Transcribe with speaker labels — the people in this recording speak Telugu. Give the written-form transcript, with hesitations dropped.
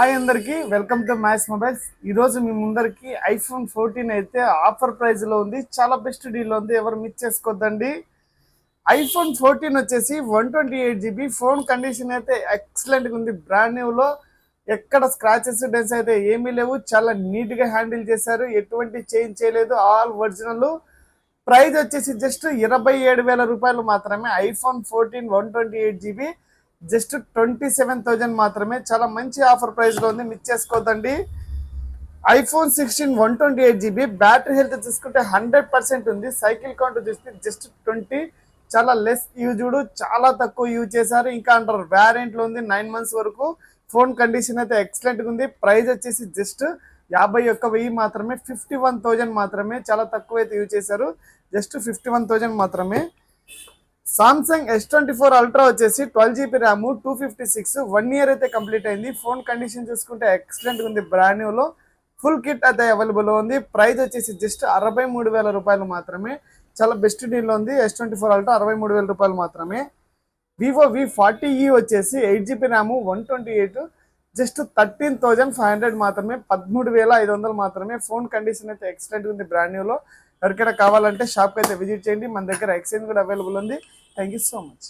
Speaker 1: హాయ్ అందరికి వెల్కమ్ టు మ్యాక్స్ మొబైల్స్. ఈ రోజు మీ ముందరికి ఐఫోన్ 14 అయితే ఆఫర్ ప్రైస్ లో ఉంది. చాలా బెస్ట్ డీల్ ఉంది, ఎవరు మిస్ చేసుకోవద్దండి. ఐఫోన్ 14 వచ్చేసి 128 GB. ఫోన్ కండిషన్ అయితే ఎక్సలెంట్ గా ఉంది. బ్రాండ్ న్యూ లో ఎక్కడ స్క్రాచెస్ డెన్స్ అయితే ఏమీ లేవు. చాలా నీట్ గా హ్యాండిల్ చేశారు, ఎటువంటి చేంజ్ చేయలేదు, ఆల్ ఒరిజినల్. ప్రైస్ వచ్చేసి జస్ట్ 27,000 రూపాయలు మాత్రమే. ఐఫోన్ 14 128 GB జస్ట్ 27,000 మాత్రమే. చాలా మంచి ఆఫర్ ప్రైస్ లో ఉంది, మిస్ చేసుకోవద్దండి. ఐఫోన్ 16 128 GB బ్యాటరీ హెల్త్ చూసుకుంటే 100% ఉంది. సైకిల్ కౌంట్ చూస్తే జస్ట్ 20, చాలా లెస్ యూజ్డ్, చాలా తక్కువ యూజ్ చేశారు. ఇంకా అంటారు వేరియంట్ లో ఉంది 9 months వరకు. ఫోన్ కండిషన్ అయితే ఎక్సలెంట్ గా ఉంది. ప్రైస్ వచ్చేసి జస్ట్ 51,000 మాత్రమే, 51,000 మాత్రమే. చాలా తక్కువ అయితే యూజ్ చేశారు, జస్ట్ 51,000 మాత్రమే. సామ్సంగ్ S24 అల్ట్రా వచ్చేసి 12 GB ర్యామ్, 256, 1 year అయితే కంప్లీట్ అయింది. ఫోన్ కండిషన్ చూసుకుంటే ఎక్సలెంట్ ఉంది. బ్రాండ్ న్యూ లో ఫుల్ కిట్ అయితే అవైలబుల్ ఉంది. ప్రైస్ వచ్చేసి జస్ట్ 63,000 రూపాయలు మాత్రమే. చాలా బెస్ట్ డీల్ ఉంది. S24 అల్ట్రా 63,000 రూపాయలు మాత్రమే. వివో V40e వచ్చేసి 8 GB ర్యామ్, 128, జస్ట్ 13,500 మాత్రమే, 13,500 మాత్రమే. ఫోన్ కండిషన్ అయితే ఎక్సలెంట్ ఉంది. బ్రాండ్ న్యూలో ఎవరికైనా కావాలంటే షాప్కి అయితే విజిట్ చేయండి. మన దగ్గర ఎక్స్చేంజ్ కూడా అవైలబుల్ ఉంది. Thank you so much.